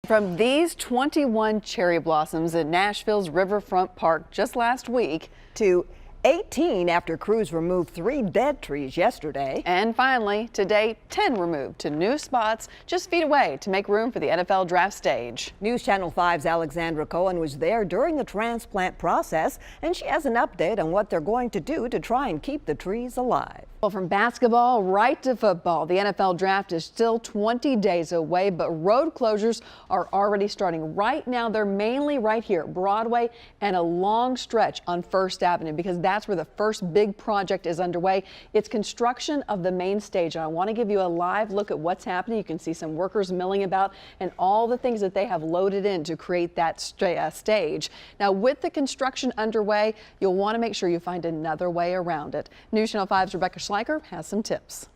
From these 21 cherry blossoms in Nashville's Riverfront Park just last week to 18 after crews removed 3 dead trees yesterday. And finally, today, 10 removed to new spots just feet away to make room for the NFL draft stage. News Channel 5's Alexandra Cohen was there during the transplant process, and she has an update on what they're going to do to try and keep the trees alive. Well, from basketball right to football, the NFL draft is still 20 days away, but road closures are already starting. Right now, they're mainly right here, Broadway and a long stretch on First Avenue, because that's where the first big project is underway. It's construction of the main stage, and I want to give you a live look at what's happening. You can see some workers milling about and all the things that they have loaded in to create that stage. Now, with the construction underway, you'll want to make sure you find another way around it. News Channel 5's Rebecca Schleicher has some tips.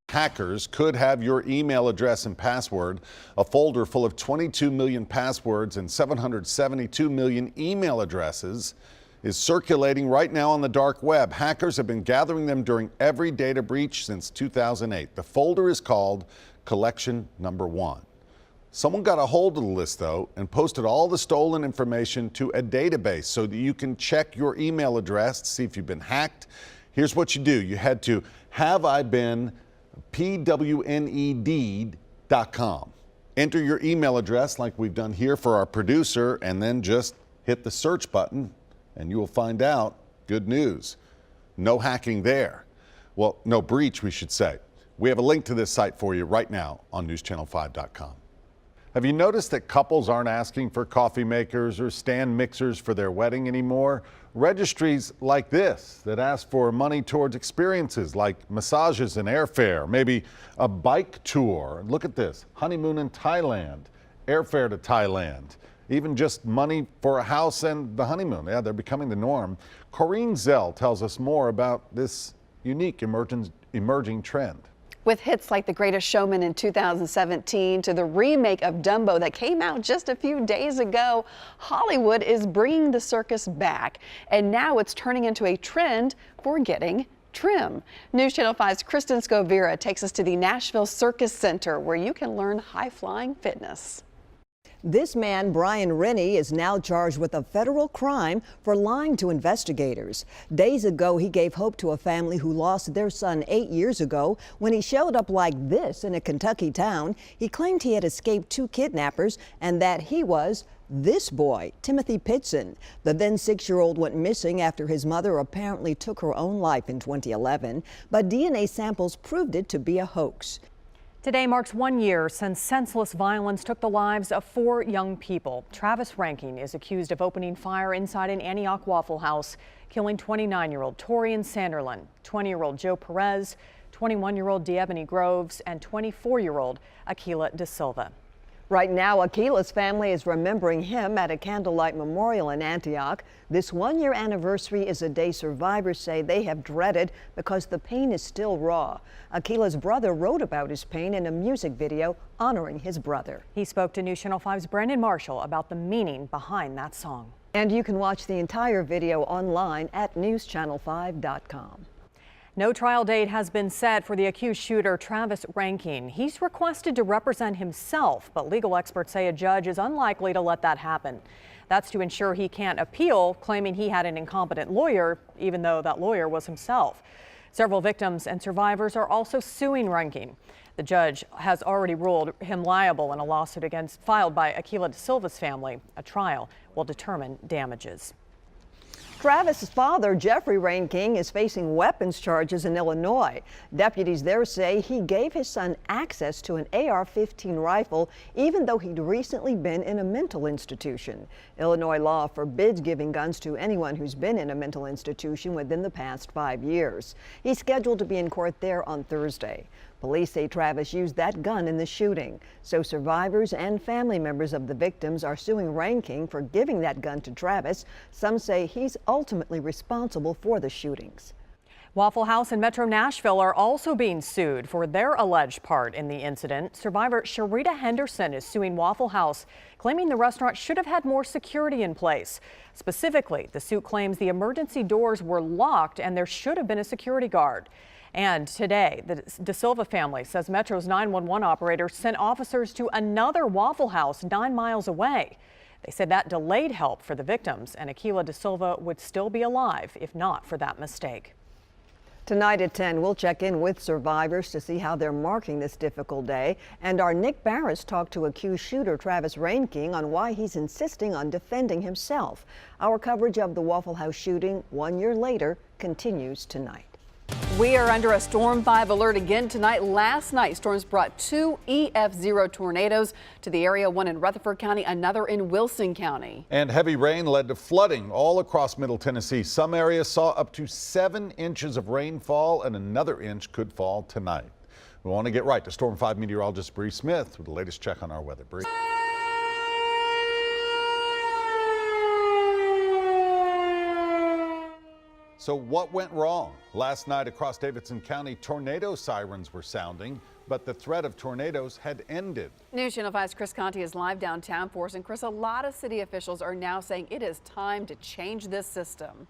Hackers could have your email address and password. A folder full of 22 million passwords and 772 million email addresses is circulating right now on the dark web. Hackers have been gathering them during every data breach since 2008. The folder is called Collection Number 1. Someone got a hold of the list, though, and posted all the stolen information to a database so that you can check your email address to see if you've been hacked. Here's what you do. You head to haveibeenpwned.com. Enter your email address like we've done here for our producer, and then just hit the search button, and you will find out good news. No hacking there. Well, no breach, we should say. We have a link to this site for you right now on newschannel5.com. Have you noticed that couples aren't asking for coffee makers or stand mixers for their wedding anymore? Registries like this that ask for money towards experiences like massages and airfare, maybe a bike tour. Look at this, honeymoon in Thailand, airfare to Thailand, even just money for a house and the honeymoon. Yeah, they're becoming the norm. Corinne Zell tells us more about this unique emerging trend. With hits like The Greatest Showman in 2017 to the remake of Dumbo that came out just a few days ago, Hollywood is bringing the circus back. And now it's turning into a trend for getting trim. News Channel 5's Kristen Scovira takes us to the Nashville Circus Center, where you can learn high-flying fitness. This man, Brian Rennie, is now charged with a federal crime for lying to investigators. Days ago, he gave hope to a family who lost their son 8 years ago when he showed up like this in a Kentucky town. He claimed he had escaped 2 kidnappers and that he was this boy, Timothy Pitson. The then 6-year-old went missing after his mother apparently took her own life in 2011, but DNA samples proved it to be a hoax. Today marks 1 year since senseless violence took the lives of 4 young people. Travis Ranking is accused of opening fire inside an Antioch Waffle House, killing 29-year-old Torian Sanderlin, 20-year-old Joe Perez, 21-year-old D'Ebony Groves, and 24-year-old Aquila De Silva. Right now, Aquila's family is remembering him at a candlelight memorial in Antioch. This 1-year anniversary is a day survivors say they have dreaded because the pain is still raw. Aquila's brother wrote about his pain in a music video honoring his brother. He spoke to News Channel 5's Brandon Marshall about the meaning behind that song. And you can watch the entire video online at newschannel5.com. No trial date has been set for the accused shooter, Travis Ranking. He's requested to represent himself, but legal experts say a judge is unlikely to let that happen. That's to ensure he can't appeal, claiming he had an incompetent lawyer, even though that lawyer was himself. Several victims and survivors are also suing Ranking. The judge has already ruled him liable in a lawsuit filed by Aquila De Silva's family. A trial will determine damages. Travis's father, Jeffrey Ranking, is facing weapons charges in Illinois. Deputies there say he gave his son access to an AR-15 rifle, even though he'd recently been in a mental institution. Illinois law forbids giving guns to anyone who's been in a mental institution within the past 5 years. He's scheduled to be in court there on Thursday. Police say Travis used that gun in the shooting. So survivors and family members of the victims are suing Ranking for giving that gun to Travis. Some say he's ultimately responsible for the shootings. Waffle House in Metro Nashville are also being sued for their alleged part in the incident. Survivor Sharita Henderson is suing Waffle House, claiming the restaurant should have had more security in place. Specifically, the suit claims the emergency doors were locked and there should have been a security guard. And today, the De Silva family says Metro's 911 operator sent officers to another Waffle House 9 miles away. They said that delayed help for the victims, and Aquila De Silva would still be alive if not for that mistake. Tonight at 10, we'll check in with survivors to see how they're marking this difficult day. And our Nick Barris talked to accused shooter Travis Rainking on why he's insisting on defending himself. Our coverage of the Waffle House shooting 1 year later continues tonight. We are under a Storm 5 alert again tonight. Last night, storms brought 2 EF0 tornadoes to the area, one in Rutherford County, another in Wilson County. And heavy rain led to flooding all across Middle Tennessee. Some areas saw up to 7 inches of rainfall, and another inch could fall tonight. We want to get right to Storm 5 meteorologist Bree Smith with the latest check on our weather. Bree. So what went wrong? Last night across Davidson County, tornado sirens were sounding, but the threat of tornadoes had ended. News Channel 5's Chris Conti is live downtown for us. And Chris, a lot of city officials are now saying it is time to change this system.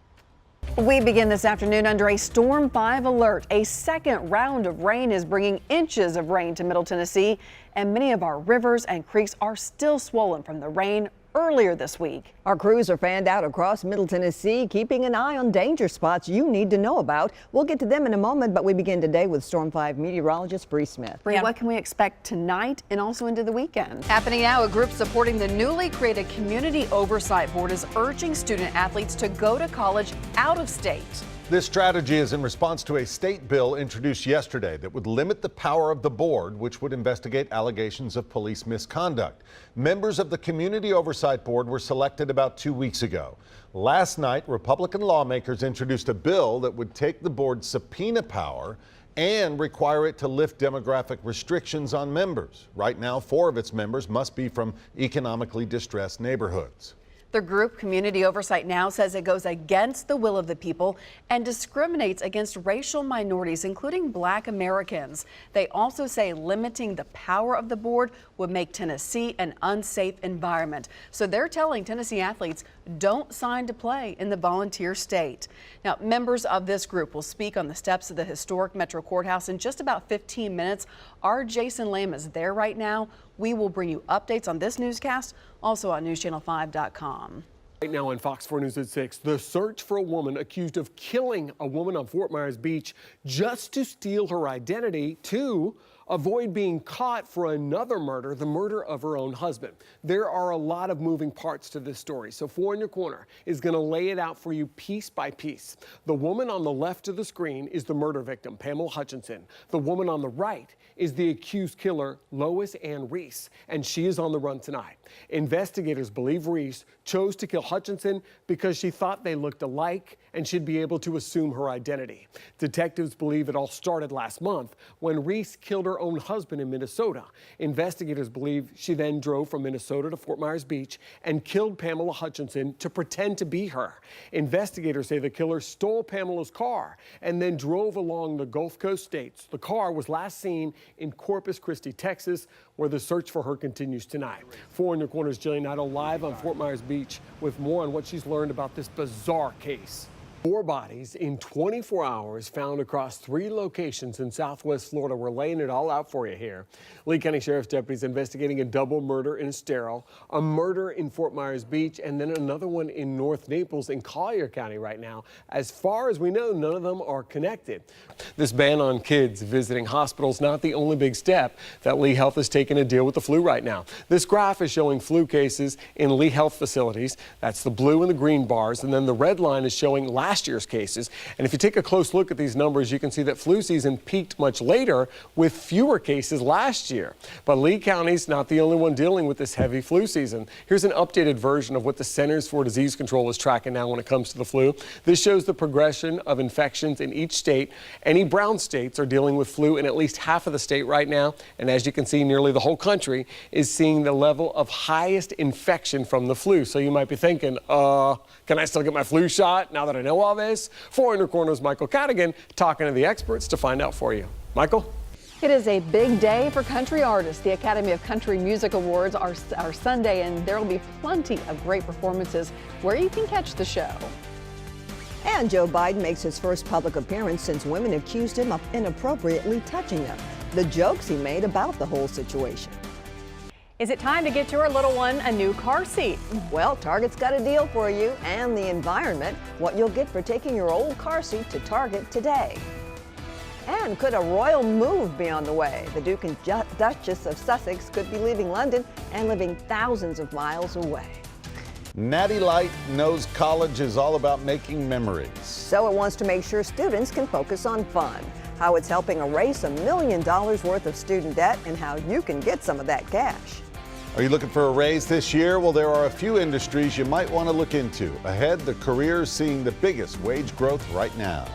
We begin this afternoon under a Storm 5 alert. A second round of rain is bringing inches of rain to Middle Tennessee, and many of our rivers and creeks are still swollen from the rain earlier this week. Our crews are fanned out across Middle Tennessee, keeping an eye on danger spots you need to know about. We'll get to them in a moment, but we begin today with Storm 5 meteorologist Bree Smith. Bree, what can we expect tonight and also into the weekend? Happening now, a group supporting the newly created Community Oversight Board is urging student athletes to go to college out of state. This strategy is in response to a state bill introduced yesterday that would limit the power of the board, which would investigate allegations of police misconduct. Members of the Community Oversight Board were selected about 2 weeks ago. Last night, Republican lawmakers introduced a bill that would take the board's subpoena power and require it to lift demographic restrictions on members. Right now, 4 of its members must be from economically distressed neighborhoods. The group, Community Oversight Now, says it goes against the will of the people and discriminates against racial minorities, including Black Americans. They also say limiting the power of the board would make Tennessee an unsafe environment. So they're telling Tennessee athletes, don't sign to play in the volunteer state. Now, members of this group will speak on the steps of the historic Metro Courthouse in just about 15 minutes. Our Jason Lamb is there right now. We will bring you updates on this newscast, also on newschannel5.com. Right now on Fox 4 News at 6, the search for a woman accused of killing a woman on Fort Myers Beach just to steal her identity to avoid being caught for another murder, the murder of her own husband. There are a lot of moving parts to this story, so 4 in Your Corner is going to lay it out for you piece by piece. The woman on the left of the screen is the murder victim, Pamela Hutchinson. The woman on the right is the accused killer, Lois Ann Reese, and she is on the run tonight. Investigators believe Reese chose to kill Hutchinson because she thought they looked alike and she'd be able to assume her identity. Detectives believe it all started last month when Reese killed her own husband in Minnesota. Investigators believe she then drove from Minnesota to Fort Myers Beach and killed Pamela Hutchinson to pretend to be her. Investigators say the killer stole Pamela's car and then drove along the Gulf Coast states. The car was last seen in Corpus Christi, Texas, where the search for her continues tonight. 4 in Your Corner's Jillian Idle live on Fort Myers Beach with more on what she's learned about this bizarre case. 4 bodies in 24 hours found across 3 locations in Southwest Florida. We're laying it all out for you here. Lee County Sheriff's deputies investigating a double murder in Estero, a murder in Fort Myers Beach, and then another one in North Naples in Collier County right now. As far as we know, none of them are connected. This ban on kids visiting hospitals not the only big step that Lee Health is taking to deal with the flu right now. This graph is showing flu cases in Lee Health facilities. That's the blue and the green bars, and then the red line is showing last year's cases. And if you take a close look at these numbers, you can see that flu season peaked much later with fewer cases last year. But Lee County's not the only one dealing with this heavy flu season. Here's an updated version of what the Centers for Disease Control is tracking now when it comes to the flu. This shows the progression of infections in each state. Any brown states are dealing with flu in at least half of the state right now. And as you can see, nearly the whole country is seeing the level of highest infection from the flu. So you might be thinking, can I still get my flu shot now that I know all this? 4 in Your Corner's Michael Cadigan talking to the experts to find out for you. Michael? It is a big day for country artists. The Academy of Country Music Awards are Sunday, and there will be plenty of great performances where you can catch the show. And Joe Biden makes his first public appearance since women accused him of inappropriately touching them. The jokes he made about the whole situation. Is it time to get your little one a new car seat? Well, Target's got a deal for you and the environment. What you'll get for taking your old car seat to Target today. And could a royal move be on the way? The Duke and Duchess of Sussex could be leaving London and living thousands of miles away. Natty Light knows college is all about making memories. So it wants to make sure students can focus on fun. How it's helping erase $1 million worth of student debt and how you can get some of that cash. Are you looking for a raise this year? Well, there are a few industries you might want to look into. Ahead, the careers seeing the biggest wage growth right now.